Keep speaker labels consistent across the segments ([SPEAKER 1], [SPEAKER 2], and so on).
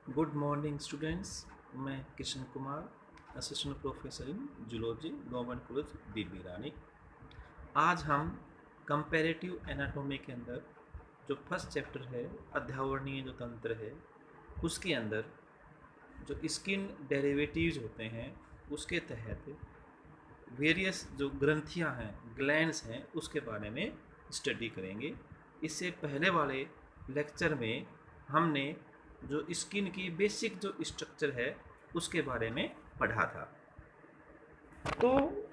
[SPEAKER 1] Good morning students. मैं Kishan Kumar, assistant professor in zoology, government college Bibi Rani. आज हम कंपैरेटिव एनाटॉमी के अंदर जो फर्स्ट चैप्टर है, अध्यावरणीय जो तंत्र है, उसके अंदर जो स्किन डेरिवेटिव्स होते हैं उसके तहत वेरियस जो ग्रंथियां हैं, ग्लैंड्स हैं, उसके बारे में स्टडी करेंगे। इससे पहले वाले लेक्चर में हमने जो स्किन की बेसिक जो स्ट्रक्चर है उसके बारे में पढ़ा था। तो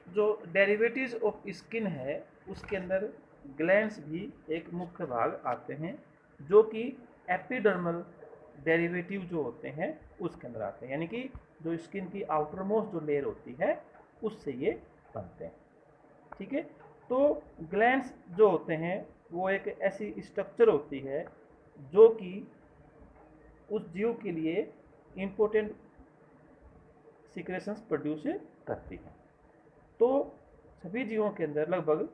[SPEAKER 1] जो डेरिवेटिव्स ऑफ स्किन है उसके अंदर ग्लैंड्स भी एक मुख्य भाग आते हैं, जो कि एपिडर्मल डेरिवेटिव जो होते हैं उसके अंदर आते हैं, यानी कि जो स्किन की आउटर मोस्ट जो लेयर होती है उससे ये बनते हैं। ठीक है, तो ग्लैंड्स जो होते हैं वो एक ऐसी स्ट्रक्चर होती है जो कि उस जीव के लिए इम्पोर्टेंट सीक्रेशंस प्रोड्यूस करती है। तो सभी जीवों के अंदर लगभग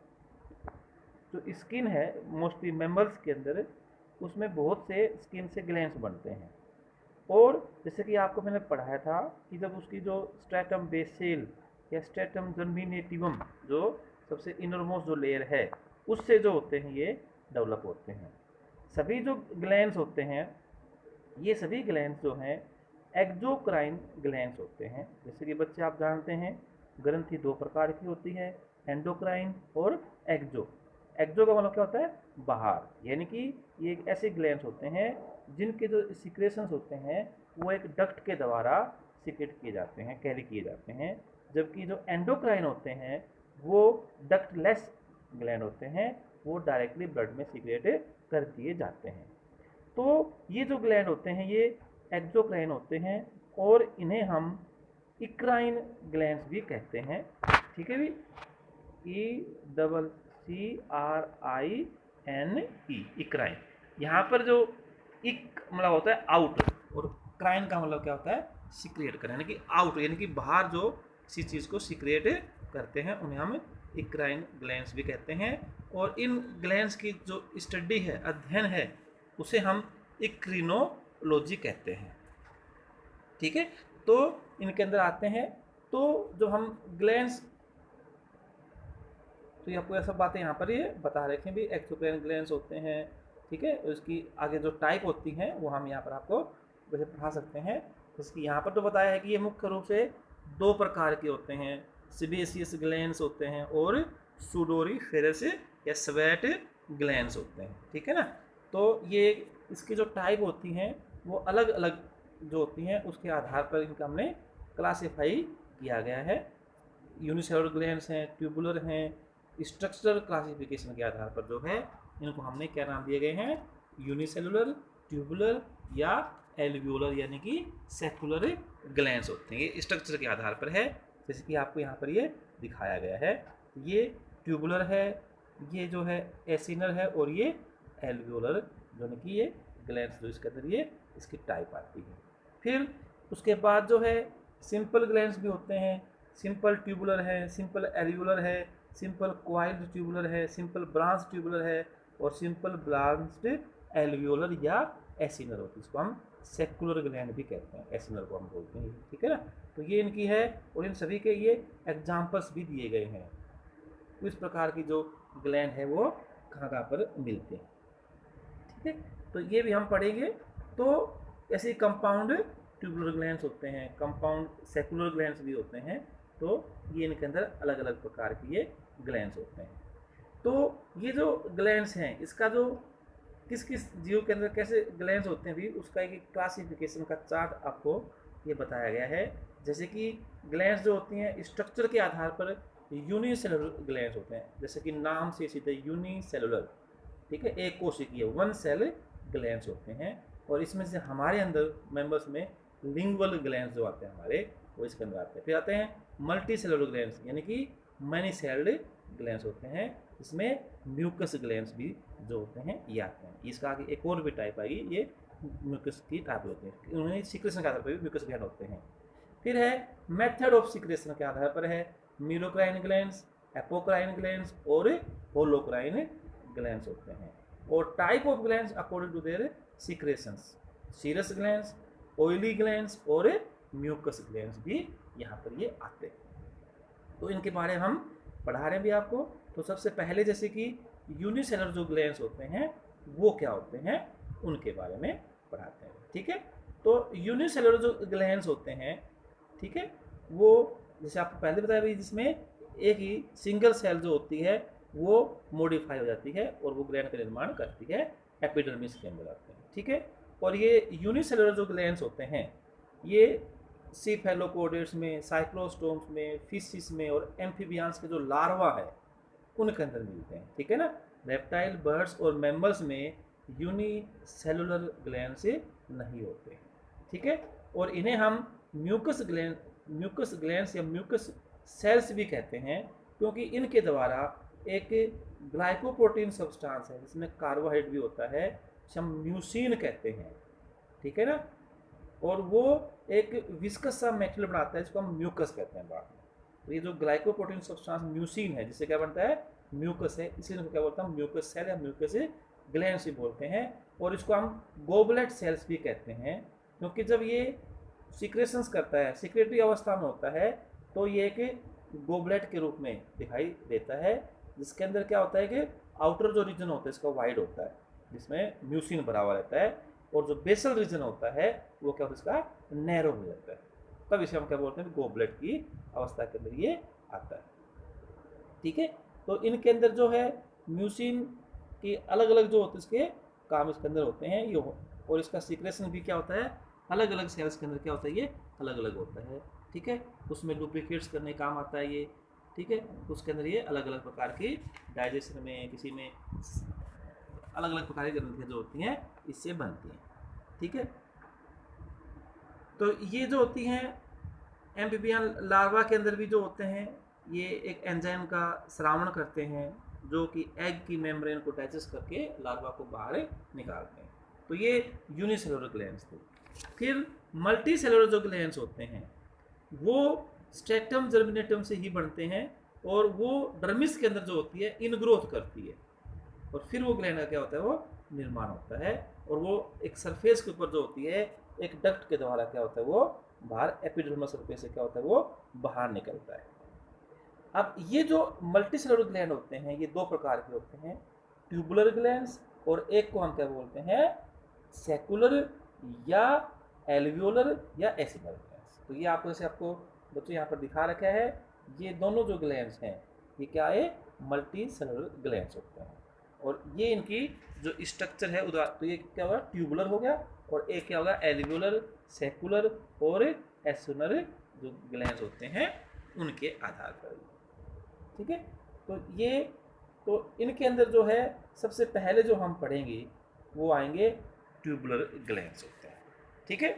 [SPEAKER 1] जो स्किन है, मोस्टली मैमल्स के अंदर, उसमें बहुत से स्किन से ग्लैंड्स बनते हैं। और जैसे कि आपको मैंने पढ़ाया था कि जब उसकी जो स्ट्रैटम बेसेल या स्ट्रैटम जर्मिनेटिवम, जो सबसे इनरमोस्ट जो लेयर है, उससे जो होते हैं ये डेवलप होते हैं। सभी जो ग्लैंड्स होते हैं, ये सभी ग्लैंड्स जो हैं एक्जोक्राइन ग्लैंड्स होते हैं। जैसे कि बच्चे आप जानते हैं ग्रंथि दो प्रकार की होती है, एंडोक्राइन और एक्जो। एक्जो का मतलब क्या होता है? बाहर, यानी कि ये एक ऐसे ग्लैंड्स होते हैं जिनके जो सिक्रेशंस होते हैं वो एक डक्ट के द्वारा सिक्रेट किए जाते हैं, कैरी किए जाते हैं। जबकि जो एंडोक्राइन होते हैं वो डक्टलेस ग्लैंड होते हैं, वो डायरेक्टली ब्लड में सिक्रेट कर दिए जाते हैं। तो ये जो ग्लैंड होते हैं ये एक्जोक्राइन होते हैं और इन्हें हम इक्राइन ग्लैंड्स भी कहते हैं। ठीक है भी, ECCRINE, इक्राइन। यहाँ पर जो इक मतलब होता है आउट, और क्राइन का मतलब क्या होता है? सिक्रिएट करना, यानी कि आउट, यानी कि बाहर जो किसी चीज़ को सिक्रिएट करते हैं उन्हें हम इक्राइन ग्लैंड्स भी कहते हैं। और इन ग्लैंड्स की जो स्टडी है, अध्ययन है, उसे हम इक्रिनोलॉजी कहते हैं। ठीक है, तो इनके अंदर आते हैं। तो जो हम ग्लैंड्स, तो ये आपको ये सब बातें यहाँ पर ये बता रखे भी, एक्सोक्राइन ग्लैंड्स होते हैं। ठीक है, उसकी आगे जो टाइप होती हैं वो हम यहाँ पर आपको वैसे पढ़ा सकते हैं। जैसे यहाँ पर तो बताया है कि ये मुख्य रूप से दो प्रकार के होते हैं, सिबेसियस ग्लैंड्स होते हैं और सुडोरीफेरस या स्वेट ग्लैंड्स होते हैं। ठीक है ना, तो ये इसकी जो टाइप होती हैं वो अलग अलग जो होती हैं उसके आधार पर इनका हमने क्लासीफाई किया गया है। यूनिसेलुलर ग्लैंड्स हैं, ट्यूबुलर हैं। स्ट्रक्चरल क्लासिफिकेशन के आधार पर जो है इनको हमने क्या नाम दिए गए हैं? यूनिसेलुलर, ट्यूबुलर या एल्वियोलर, यानी कि सेक्युलर ग्लैंड्स होते हैं। ये स्ट्रक्चर के आधार पर है, जैसे कि आपको यहाँ पर ये दिखाया गया है। ये ट्यूबुलर है, ये जो है एसिनर है, और ये एल्वियोलर, जो कि ये ग्लैंड्स जो इसके अंदर ये इसकी टाइप आती है। फिर उसके बाद जो है सिंपल ग्लैंड्स भी होते हैं। सिंपल ट्यूबुलर है, सिंपल एल्वियोलर है, सिंपल क्वाइल्ड ट्यूबुलर है, सिंपल ब्रांच ट्यूबुलर है, और सिंपल ब्रांच्ड एल्वियोलर या एसिनर होती है। इसको हम सेक्युलर ग्लैंड भी कहते हैं, एसिनर को हम बोलते हैं। ठीक है ना, तो ये इनकी है, और इन सभी के ये एग्जाम्पल्स भी दिए गए हैं। तो इस प्रकार की जो ग्लैंड है वो कहाँ कहाँ पर मिलते हैं। ठीक है, तो ये भी हम पढ़ेंगे। तो ऐसे कंपाउंड ट्यूबुलर ग्लैंड्स होते हैं, कंपाउंड सेक्युलर ग्लैंड्स भी होते हैं। तो ये इनके अंदर अलग अलग प्रकार के ये ग्लैंड्स होते हैं। तो ये जो ग्लैंड्स हैं, इसका जो किस किस जीव के अंदर कैसे ग्लैंड्स होते हैं भी, उसका एक क्लासिफिकेशन का चार्ट आपको ये बताया गया है। जैसे कि ग्लैंड्स जो होती हैं स्ट्रक्चर के आधार पर यूनिसेलुलर ग्लैंड्स होते हैं, जैसे कि नाम से सीधे यूनिसेलुलर। ठीक है, एक कोशिकीय, वन सेल ग्लैंड्स होते हैं। और इसमें से हमारे अंदर मेंबर्स में लिंगुअल ग्लैंड्स जो आते हैं हमारे, वो इसके अंदर आते हैं। फिर आते हैं मल्टी सेलुलर ग्लैंड्स, यानी कि मैनी सेल्ड ग्लैंड्स होते हैं। इसमें म्यूकस ग्लैंड्स भी जो होते हैं ये आते हैं। इसका आगे एक और भी टाइप आएगी, ये म्यूकस की टाइप होते हैं, उन्हें सिक्रेशन के आधार पर भी म्यूकस ग्लैंड होते हैं। फिर है मेथड ऑफ सिक्रेशन के आधार पर है मीरोक्राइन ग्लैंड्स, एपोक्राइन ग्लैंड्स और होलोक्राइन ग्लैंड्स होते हैं। और type of glands according to their secretions, serous glands, oily glands और म्यूकस ग्लैंड्स भी यहाँ पर ये आते हैं। तो इनके बारे में हम पढ़ा रहे हैं भी आपको। तो सबसे पहले जैसे कि यूनिसेलुलर जो ग्लैंड्स होते हैं वो क्या होते हैं उनके बारे में पढ़ाते हैं, ठीक है। तो यूनिसेलुलर जो ग्लैंड्स होते हैं, ठीक है, वो जैसे आपको पहले बताया भाई, जिसमें एक ही सिंगल सेल जो होती है वो मॉडिफाई हो जाती है और वो ग्लैंड का निर्माण करती है, एपिडर्मिस के अंदर आते हैं, ठीक है। और ये यूनिसेलुलर जो ग्लैंड्स होते हैं ये सीफेलोपोड्स में, साइक्लोस्टोम्स में, फिशिस में और एम्फीबियंस के जो लार्वा है उनके अंदर मिलते हैं, ठीक है ना। रेप्टाइल, बर्ड्स और मैमल्स में यूनिसेलुलर ग्लैंड से नहीं होते, ठीक है। और इन्हें हम म्यूकस ग्लैंड्स या म्यूकस सेल्स भी कहते हैं, क्योंकि इनके द्वारा एक ग्लाइकोप्रोटीन सब्सटेंस है जिसमें कार्बोहाइड्रेट भी होता है, हम म्यूसिन कहते हैं, ठीक है ना। और वो एक विस्कस सा मेटेरियल बनाता है जिसको हम म्यूकस कहते हैं बाद में। तो ये जो ग्लाइकोप्रोटीन सब्सटेंस म्यूसिन है जिससे क्या बनता है, म्यूकस है, इसीलिए क्या बोलते हैं म्यूकस सेल या म्यूकस ग्लैंड्स भी बोलते हैं। और इसको हम गोबलेट सेल्स भी कहते हैं, क्योंकि जब ये सिक्रेशंस करता है, सिक्रेटरी अवस्था में होता है, तो ये एक गोबलेट के रूप में दिखाई देता है, जिसके अंदर क्या होता है कि आउटर जो रीजन होता है इसका वाइड होता है जिसमें म्यूसिन भरा हुआ रहता है, और जो बेसल रीजन होता है वो क्या होता है इसका नैरो हो जाता है, तब इसे हम क्या बोलते हैं गोबलेट की अवस्था के अंदर ये आता है, ठीक है। तो इनके अंदर जो है म्यूसिन की अलग अलग जो होते हैं इसके काम इसके अंदर होते हैं ये, और इसका सीक्रेशन भी क्या होता है अलग अलग सेल्स के अंदर क्या होता है ये अलग अलग होता है, ठीक है। उसमें डुप्लीकेट्स करने काम आता है ये, ठीक है। उसके अंदर ये अलग अलग प्रकार की डाइजेशन में, किसी में अलग अलग प्रकार की ग्रंथियाँ जो होती हैं इससे बनती हैं, ठीक है। तो ये जो होती हैं एम्फीबियन लार्वा के अंदर भी जो होते हैं ये एक एंजाइम का श्रावण करते हैं जो कि एग की मेम्ब्रेन को डाइजेस्ट करके लार्वा को बाहर निकालते हैं। तो ये यूनिसेलुलर ग्लैंड्स थे। फिर मल्टी सेलुलर जो ग्लैंड्स होते हैं वो स्ट्रेटम जर्मिनेटम से ही बनते हैं, और वो डर्मिस के अंदर जो होती है इनग्रोथ करती है, और फिर वो ग्लैंड का क्या होता है वो निर्माण होता है, और वो एक सरफेस के ऊपर जो होती है एक डक्ट के द्वारा क्या होता है वो बाहर एपिडर्मल सरफेस से क्या होता है वो बाहर निकलता है। अब ये जो मल्टी सेलुलर ग्लैंड होते हैं ये दो प्रकार के होते हैं, ट्यूबुलर ग्लैंड्स, और एक को हम क्या बोलते हैं सेकुलर या एल्वियोलर या एसिनल ग्लैंड्स। तो ये आपको जैसे आपको बच्चों यहाँ पर दिखा रखा है, ये दोनों जो ग्लैंड्स हैं ये क्या है मल्टी सेलुलर ग्लैंड्स होते हैं, और ये इनकी जो स्ट्रक्चर है उधर, तो ये क्या होगा ट्यूबुलर हो गया, और एक क्या होगा एल्वियोलर, सेकुलर और एसिनल जो ग्लैंड्स होते हैं उनके आधार पर, ठीक है। तो ये तो इनके अंदर जो है सबसे पहले जो हम पढ़ेंगे वो आएंगे ट्यूबुलर ग्लैंड्स होते हैं, ठीक है।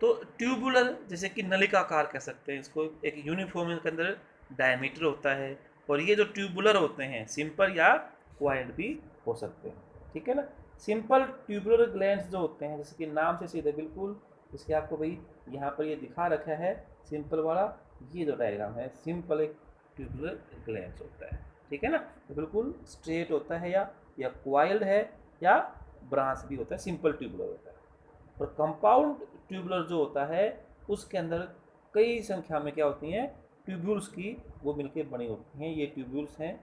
[SPEAKER 1] तो ट्यूबुलर जैसे कि नलिकाकार कह सकते हैं इसको, एक यूनिफॉर्म के अंदर डायमीटर होता है, और ये जो ट्यूबुलर होते हैं सिंपल या क्वाइल्ड भी हो सकते हैं, ठीक है ना। सिंपल ट्यूबुलर ग्लैंड्स जो होते हैं जैसे कि नाम से सीधे बिल्कुल इसके आपको भाई यहाँ पर ये दिखा रखा है सिंपल वाला, ये जो डायग्राम है सिंपल एक ट्यूबुलर ग्लैंड्स होता है, ठीक है ना। तो बिल्कुल स्ट्रेट होता है या क्वाइल्ड है या ब्रांच भी होता है, सिंपल ट्यूबुलर होता है। और कंपाउंड ट्यूबुलर जो होता है उसके अंदर कई संख्या में क्या होती हैं ट्यूब्यूल्स की वो मिलकर बनी होती हैं, ये ट्यूब्यूल्स हैं,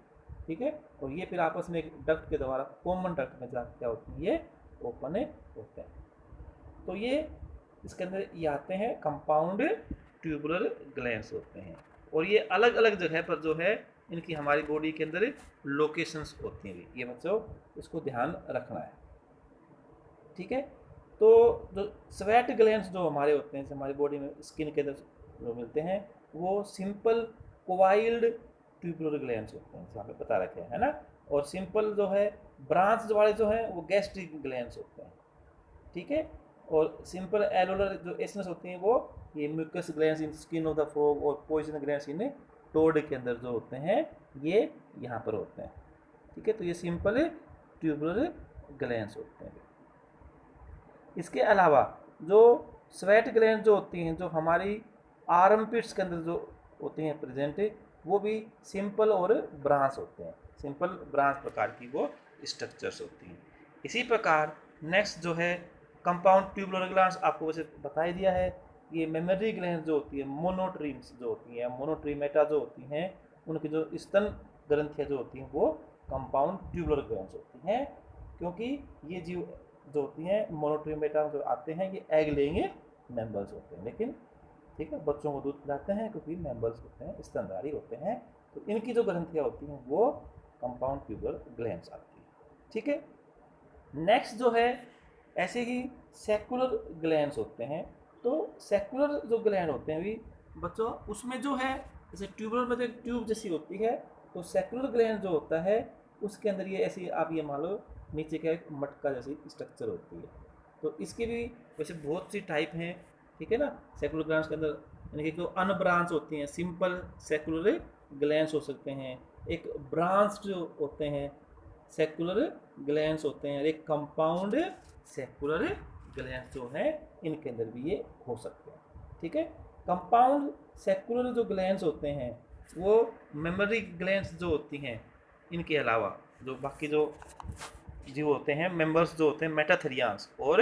[SPEAKER 1] ठीक है। और ये फिर आपस में एक डक्ट के द्वारा कॉमन डक्ट में जाकर क्या होती है ये ओपन होते हैं। तो ये इसके अंदर ये आते हैं कंपाउंड ट्यूबुलर ग्लैंड्स होते हैं, और ये अलग अलग जगह पर जो है इनकी हमारी बॉडी के अंदर लोकेशंस होती हैं, ये बच्चों इसको ध्यान रखना है, ठीक है। तो जो स्वेट ग्लैंड्स जो हमारे होते हैं हमारी बॉडी में स्किन के अंदर जो मिलते हैं वो सिंपल क्वाइल्ड ट्यूबुलर ग्लैंड्स होते हैं, यहाँ पे बता रखे हैं ना। और सिंपल जो है ब्रांच वाले जो हैं वो गैस्ट्रिक ग्लैंड्स होते हैं, ठीक है। और सिंपल एलोलर जो एसिनस होती हैं वो ये mucus glands in skin of the frog, और पॉइजन ग्लैंड्स इन टोड के अंदर जो होते हैं ये यहाँ पर होते हैं, ठीक है। तो ये सिंपल ट्यूबुलर ग्लैंड्स होते हैं। इसके अलावा जो स्वेट ग्लैंड जो होती हैं जो हमारी आर्मपिट्स के अंदर जो होती हैं प्रेजेंट, वो भी सिंपल और ब्रांच होते हैं, सिंपल ब्रांच प्रकार की वो स्ट्रक्चर्स होती हैं। इसी प्रकार नेक्स्ट जो है कंपाउंड ट्यूबुलर ग्लैंड्स आपको वैसे बता ही दिया है। ये मेमरी ग्लैंड जो होती है, मोनोट्रीम्स जो होती हैं, मोनोट्रीमेटा जो होती हैं, उनकी जो स्तन ग्रंथियाँ जो होती हैं वो कंपाउंड ट्यूबुलर ग्लैंड्स होती हैं, क्योंकि ये जीव जो होती हैं मोनोट्रीमेटा जो आते हैं ये एग लेंगे मैमल्स होते हैं, लेकिन ठीक है बच्चों को दूध पिलाते हैं क्योंकि मैमल्स होते हैं, स्तनधारी होते हैं, तो इनकी जो ग्रंथियाँ होती हैं वो कंपाउंड ट्यूबुलर ग्लैंड्स आती हैं। ठीक है, नेक्स्ट जो है ऐसे ही सेक्युलर ग्लैंड्स होते हैं। तो सेक्युलर जो ग्लैंड होते हैं भी बच्चों, उसमें जो है जैसे ट्यूबुलर में तो एक ट्यूब जैसी होती है, तो सेक्युलर ग्लैंड जो होता है उसके अंदर ये ऐसी आप ये मान लो नीचे का एक मटका जैसी स्ट्रक्चर होती है। तो इसकी भी वैसे बहुत सी टाइप हैं, ठीक है ना। सेक्युलर ग्लैंड्स के अंदर यानी कि जो अनब्रांच होती हैं, सिंपल सेक्युलर ग्लैंड्स हो सकते हैं, एक ब्रांच जो होते हैं सेक्युलर ग्लैंड्स होते हैं, एक कंपाउंड सेक्युलर ग्लैंड्स जो हैं इनके अंदर भी ये हो सकते हैं। ठीक है, कंपाउंड सेक्युलर जो ग्लैंड्स होते हैं वो मेमरी ग्लैंड्स जो होती हैं इनके अलावा जो बाकी जो जीव होते हैं, मेंबर्स जो होते हैं, मेटाथेरियंस और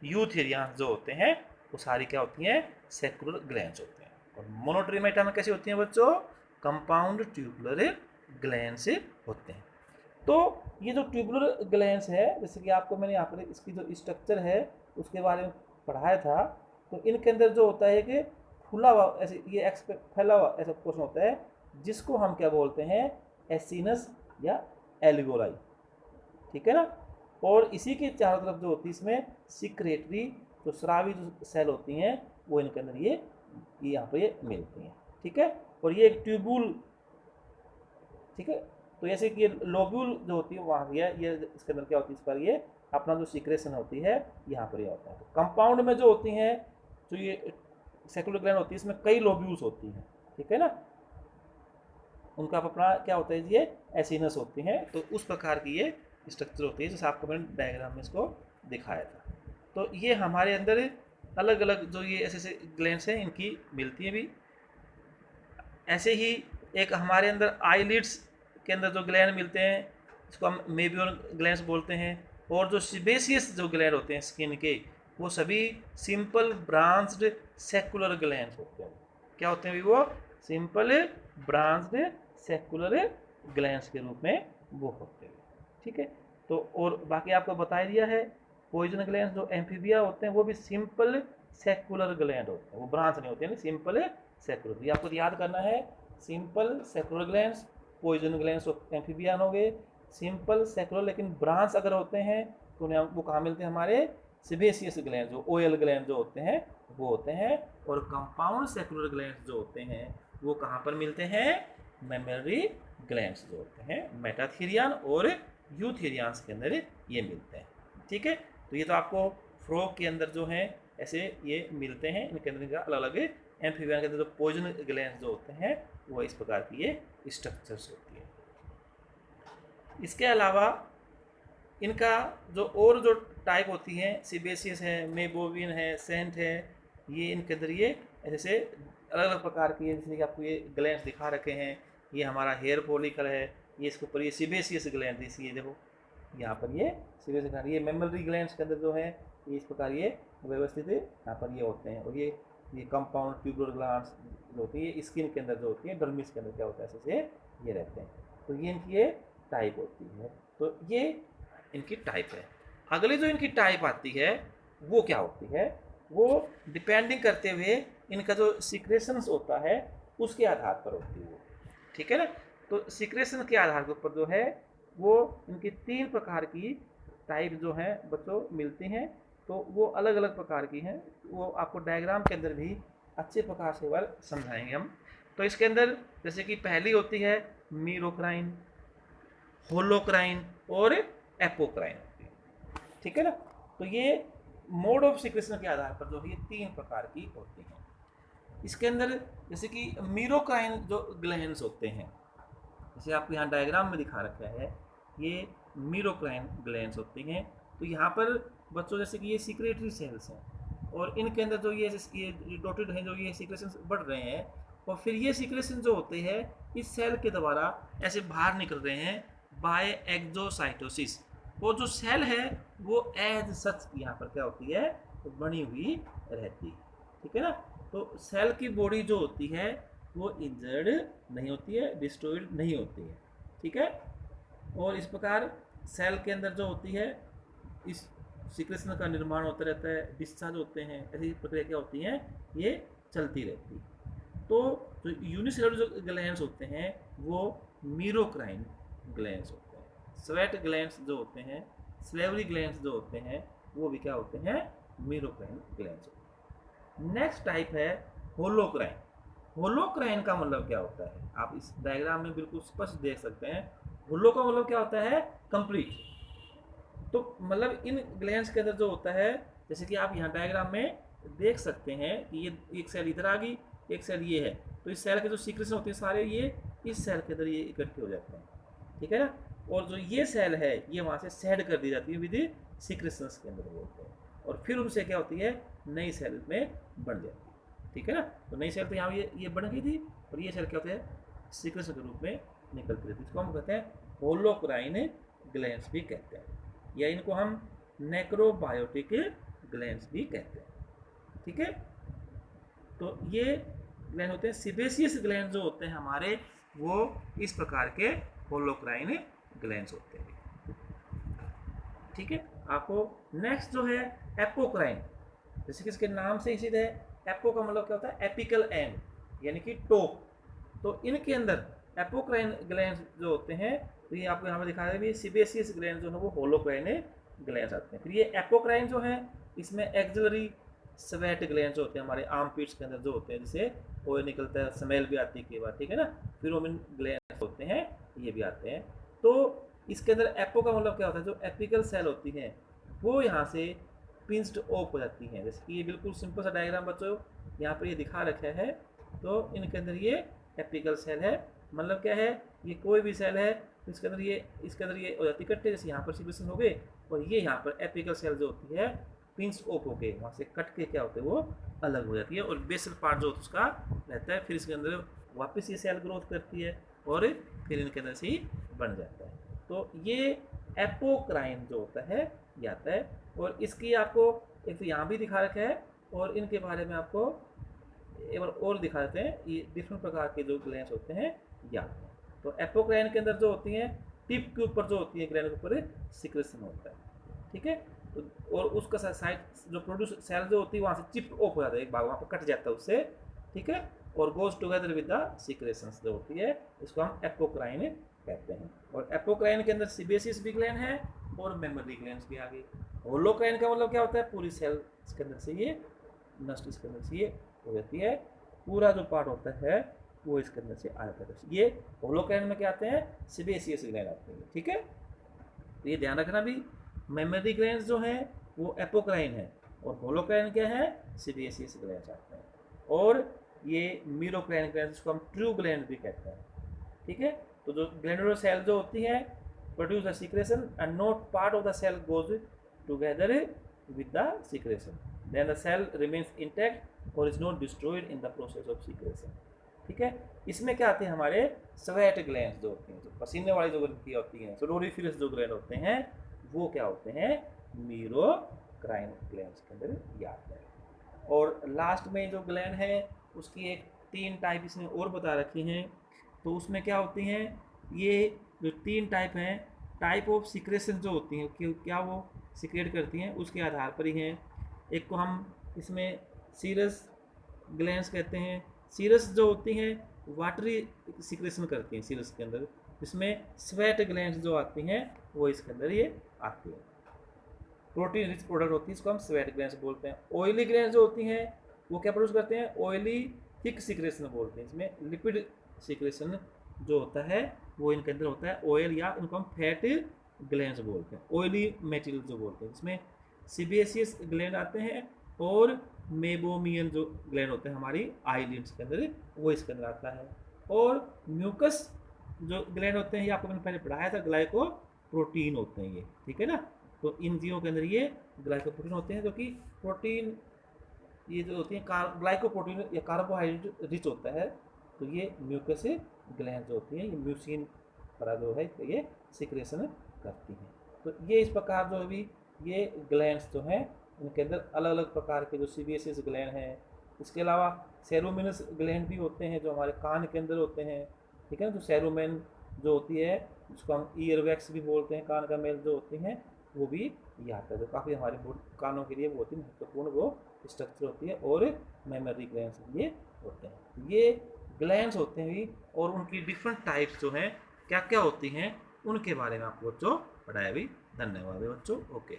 [SPEAKER 1] यूथेरियंस जो होते हैं, वो सारी क्या होती हैं, सेक्युलर ग्लैंड्स होते हैं। और मोनोट्रीमेटा में कैसे होती हैं बच्चों, कंपाउंड ट्यूबुलर ग्लैंड्स होते हैं। तो ये जो ट्यूबुलर ग्लैंड्स है, जैसे कि आपको मैंने यहाँ पर इसकी जो स्ट्रक्चर है उसके बारे में पढ़ाया था, तो इनके अंदर जो होता है कि फूला हुआ ऐसे ये फैला हुआ ऐसा पोर्शन होता है जिसको हम क्या बोलते हैं, एसिनस या एल्वियोलाई। ठीक है ना। और इसी के चारों तरफ जो होती है इसमें सिक्रेटरी जो स्रावी जो सेल होती हैं वो इनके अंदर ये यहाँ पर ये मिलती हैं। ठीक है, और ये एक ट्यूबुल, ठीक है, तो जैसे कि ये लोब्यूल जो होती है वहाँ ये इसके अंदर क्या होती है, इस पर ये अपना जो सिक्रेशन होती है यहाँ पर ये होता है। तो कंपाउंड में जो होती हैं, जो ये सेक्युलर ग्लैंड होती है इसमें कई लोब्यूल्स होती हैं, ठीक है ना, उनका अपना क्या होता है, ये एसिनस होती हैं। तो उस प्रकार की ये स्ट्रक्चर होती है जैसे आपको मैंने डायग्राम में इसको दिखाया था। तो ये हमारे अंदर अलग अलग जो ये ऐसे ऐसे ग्लैंड्स हैं इनकी मिलती हैं भी। ऐसे ही एक हमारे अंदर आईलिड्स के अंदर जो ग्लैंड मिलते हैं इसको हम मेबियोन ग्लैंड्स बोलते हैं। और जो सिबेसियस जो ग्लैंड होते हैं स्किन के, वो सभी सिंपल ब्रांच्ड सेक्युलर ग्लैंड्स होते हैं। क्या होते हैं भी वो, सिंपल ब्रांच्ड सेक्युलर ग्लैंड्स के रूप में वो होते हैं। ठीक है, तो और बाकी आपको बता ही दिया है, पॉइजन ग्लैंड्स जो एम्फीबिया होते हैं वो भी सिंपल सेक्युलर ग्लैंड होते हैं, वो ब्रांच नहीं होते हैं, सिंपल सेक्युलर। ये आपको याद करना है, simple saccular glands poison glands amphibian हो गए, सिंपल सेक्युलर लेकिन ब्रांच अगर होते हैं तो उन्हें वो कहाँ मिलते हैं, हमारे सिबेसियस ग्लैंड जो ओएल ग्लैंड जो होते हैं वो होते हैं। और कंपाउंड सेक्युलर ग्लैंड्स जो होते हैं वो कहाँ पर मिलते हैं, मेमरी ग्लैंड्स जो होते हैं मेटाथेरियन और यूथेरियंस के अंदर ये मिलते हैं। ठीक है, तो ये तो आपको फ्रॉग के अंदर जो हैं ऐसे ये मिलते हैं, इनके अंदर अलग अलग एम्फीबियन के अंदर जो पॉइजन ग्लैंड्स जो होते हैं वो इस प्रकार की ये स्ट्रक्चर्स होती है। इसके अलावा इनका जो और जो टाइप होती हैं, सिबेसियस है, मेबोविन है, सेंट है, ये इनके अंदर ये ऐसे अलग अलग प्रकार की, जैसे कि आपको ये ग्लैंड्स दिखा रखे हैं, ये हमारा हेयर फॉलिकल है, ये इसके ऊपर ये सिबेसियस ग्लैंड, इसलिए देखो यहाँ पर ये सिबेसियस ग्लैंड, ये मेमरी ग्लैंड्स के अंदर जो है ये इस प्रकार ये व्यवस्थित यहाँ पर ये होते हैं। और ये कंपाउंड ट्यूबुलर ग्लैंड्स जो होती है स्किन के अंदर जो होती है, डर्मिस के अंदर क्या होता है ऐसे से ये रहते हैं। तो ये इनकी ये टाइप होती है, तो ये इनकी टाइप है। अगली जो इनकी टाइप आती है वो क्या होती है, वो डिपेंडिंग करते हुए इनका जो सिक्रेशंस होता है उसके आधार पर होती है वो। ठीक है ना, तो सिक्रेशन के आधार के ऊपर जो है वो इनकी 3 प्रकार की टाइप जो हैं बच्चों मिलती हैं। तो वो अलग अलग प्रकार की हैं, वो आपको डायग्राम के अंदर भी अच्छे प्रकार से बार समझाएंगे हम। तो इसके अंदर जैसे कि पहली होती है मीरोक्राइन, होलोक्राइन और एपोक्राइन होती है। ठीक है ना, तो ये मोड ऑफ सिक्रेशन के आधार पर जो है ये 3 प्रकार की होती हैं। इसके अंदर जैसे कि मीरोक्राइन जो ग्लैंड्स होते हैं, जैसे आपको यहाँ डायग्राम में दिखा रखा है, ये मीरोक्राइन ग्लैंड्स होती हैं। तो यहाँ पर बच्चों जैसे कि ये सिक्रेटरी सेल्स हैं और इनके अंदर जो ये डॉटेड हैं जो ये सिक्रेशन बढ़ रहे हैं, और फिर ये सिक्रेशन जो होते हैं इस सेल के द्वारा ऐसे बाहर निकल रहे हैं बाय एक्सोसाइटोसिस, और जो सेल है वो एज सच यहाँ पर क्या होती है, तो बनी हुई रहती है, ठीक है ना। तो सेल की बॉडी जो होती है वो इंजर्ड नहीं होती है, डिस्ट्रॉयड नहीं होती है, ठीक है। और इस प्रकार सेल के अंदर जो होती है इस सीक्रेशन का निर्माण होता रहता है, डिस्चार्ज होते हैं, ऐसी प्रक्रिया क्या होती हैं, ये चलती रहती है। तो जो यूनिसेलुलर जो ग्लैंड्स होते हैं वो मीरोक्राइन ग्लैंड्स होते हैं। स्वेट ग्लैंड्स जो होते हैं, स्लेवरी ग्लैंड्स जो होते हैं, वो भी क्या होते हैं, मीरोक्राइन ग्लैंड्स होते हैं। नेक्स्ट टाइप है होलोक्राइन। होलोक्राइन का मतलब क्या होता है, आप इस डायग्राम में बिल्कुल स्पष्ट देख सकते हैं। होलो का मतलब क्या होता है, कंप्लीट। तो मतलब इन ग्लैंड्स के अंदर जो होता है, जैसे कि आप यहाँ डायग्राम में देख सकते हैं कि ये एक सेल इधर आ गई, एक सेल ये है, तो इस सेल के जो सीक्रेशन होते हैं सारे ये इस सेल के अंदर ये इकट्ठे हो जाते हैं, ठीक है ना। और जो ये सेल है ये वहाँ से सेड कर दी जाती है विद सीक्रेशंस के अंदर बोलते हैं, और फिर उनसे क्या होती है, नई सेल में बन जाती है, ठीक है ना। तो नई सेल तो यहाँ ये बन गई थी, और ये सेल क्या होते हैं, सीक्रेशन के रूप में निकलती रहती है। इसको हम कहते हैं होलोक्राइन ग्लैंड्स भी कहते हैं, या इनको हम नेक्रोबायोटिक ग्लैंड्स भी कहते हैं, ठीक है। तो ये ग्लैंड होते हैं, सिबेसियस ग्लैंड जो होते हैं हमारे, वो इस प्रकार के होलोक्राइन ग्लैंड्स होते हैं, ठीक है। आपको नेक्स्ट जो है एपोक्राइन, जैसे कि इसके नाम से ही सीधे एपो का मतलब क्या होता है, एपिकल एंड, यानी कि टोक। तो इनके अंदर एपोक्राइन ग्लैंड्स जो होते हैं, तो ये आपको यहाँ पर दिखा रहे हैं, सिबेसियस ग्लैंड जो है वो होलोक्राइन ग्लैंड्स आते हैं। फिर ये एपोक्राइन जो है, इसमें एक्सिलरी स्वेट ग्लैंड्स होते हैं हमारे आर्म पिट्स के अंदर जो होते हैं, जिसे ऑयल निकलता है, स्मेल भी आती है कई बार, ठीक है ना। फिरोमिन ग्लैंड्स होते हैं, ये भी आते हैं। तो इसके अंदर एपो का मतलब क्या होता है, जो एपिकल सेल होती हैं वो यहाँ से पिंस्ड ऑफ हो जाती हैं। जैसे कि ये बिल्कुल सिंपल सा डायग्राम बच्चों यहाँ पर ये दिखा रखा है, तो इनके अंदर ये एपिकल सेल है। मतलब क्या है, ये कोई भी सेल है इसके अंदर ये हो जाती है इकट्ठे, जैसे यहाँ पर सिक्रेशन हो गए, और ये यहाँ पर एपिकल सेल जो होती है पिंच ऑफ होके वहाँ से कट के क्या होते हैं, वो अलग हो जाती है, और बेसल पार्ट जो उसका रहता है, फिर इसके अंदर वापस ये सेल ग्रोथ करती है, और फिर इनके अंदर से ही बन जाता है। तो ये एपोक्राइन जो होता है ये आता है, और इसकी आपको एक तो यहाँ भी दिखा रखा है, और इनके बारे में आपको एक बार और दिखा देते हैं। ये डिफरेंट प्रकार के जो ग्लैंड्स होते हैं ये आते हैं। तो एपोक्राइन के अंदर जो होती हैं, टिप के ऊपर जो होती है ग्लैंड के ऊपर सिक्रेशन होता है, ठीक है। तो और उसका साइड जो प्रोड्यूस सेल जो होती है वहाँ से चिप ऑफ हो जाता है, एक भाग वहाँ पर कट जाता है उससे, ठीक है, और goes together with the secretions जो होती है, इसको हम एपोक्राइन कहते हैं। और एपोक्राइन के अंदर सिबेसियस भी ग्लैंड है और मेमोरी ग्लैंड्स भी आ गई। होलोक्राइन का मतलब क्या होता है, पूरी सेल इसके अंदर से ये नष्ट इसके अंदर से ये हो जाती है, पूरा जो पार्ट होता है वो इसके अंदर से आ जाता है। ये होलोक्राइन में क्या आते हैं, सिबेसियस ग्लैंड आते हैं, ठीक है। तो ये ध्यान रखना भी, मेमोरी ग्लैंड्स जो हैं वो एपोक्राइन है, और होलोक्राइन क्या है, सिबेसियस ग्लैंड्स आते हैं। और ये मीरोक्राइन ग्लैंड्स को हम ट्रू ग्लैंड भी कहते हैं, ठीक है। तो जो ग्लैंडुलर सेल जो होती है produce the secretion and not part of the cell goes together with the secretion, then the cell remains intact और is not destroyed in the process of secretion, ठीक है। इसमें क्या आते हैं हमारे स्वेट ग्लैंड्स जो होती हैं, जो पसीने वाली जो ग्रंथियाँ होती हैं, सोडोरिफरस जो ग्लैंड होते हैं, वो क्या होते हैं, मीरोक्राइन ग्लैंड्स के अंदर ये आते हैं। और लास्ट में जो ग्लैंड है उसकी एक 3 टाइप इसमें और बता रखी हैं। तो उसमें क्या होती हैं, ये जो 3 टाइप हैं, टाइप ऑफ सिक्रेशन जो होती हैं कि क्या वो सिक्रेट करती हैं उसके आधार पर ही हैं। एक को हम इसमें सीरस ग्लैंड्स कहते हैं। सीरस जो होती हैं वाटरी सिक्रेशन करती हैं सीरस के अंदर, इसमें स्वेट ग्लैंड्स जो आती हैं वो इसके अंदर ये आती है। प्रोटीन रिच प्रोडक्ट होती है, इसको हम स्वेट ग्लैंड्स बोलते हैं। ऑयली ग्लैंड्स जो होती हैं वो क्या प्रोड्यूस करते हैं, ऑयली थिक सिक्रेशन बोलते हैं। इसमें लिपिड सिक्रेशन जो होता है वो इनके अंदर होता है, ऑयल, या इनको हम फैट ग्लैंड्स बोलते हैं, ऑयली मटेरियल जो बोलते हैं। इसमें सिबेसियस ग्लैंड आते हैं, और मेबोमियन जो ग्लैंड होते हैं हमारी आईलिड्स के अंदर, वो इसके अंदर आता है। और म्यूकस जो ग्लैंड होते हैं ये आपको मैंने पहले पढ़ाया था, ग्लाइको प्रोटीन होते हैं ये, ठीक है ना। तो इन जीवों के अंदर ये ग्लाइको प्रोटीन होते हैं, जो कि प्रोटीन ये जो होती है ग्लाइको प्रोटीन या कार्बोहाइड्रेट रिच होता है। तो ये म्यूकस ग्लैंड जो होती हैं ये म्यूसिन पर जो है ये सिक्रेशन करती हैं। तो ये इस प्रकार जो भी ये ग्लैंड्स जो हैं उनके अंदर अलग अलग प्रकार के जो सीबीएसएस ग्लैंड हैं। इसके अलावा सेरोमिनस ग्लैंड भी होते हैं जो हमारे कान के अंदर होते हैं, ठीक है ना। जो सेरोमेन जो होती है जिसको हम ईयर वैक्स भी बोलते हैं, कान का मेल जो होती हैं, वो भी यहाँ पर जो काफ़ी हमारे कानों के लिए बहुत ही महत्वपूर्ण वो स्ट्रक्चर होती है, और मेमोरी ग्लैंड्स ये होते हैं। ये ग्लैंड्स होते हैं और उनकी डिफरेंट टाइप्स जो हैं क्या क्या होती हैं उनके बारे में आपको बच्चों पढ़ाया भी। धन्यवाद बच्चों। ओके।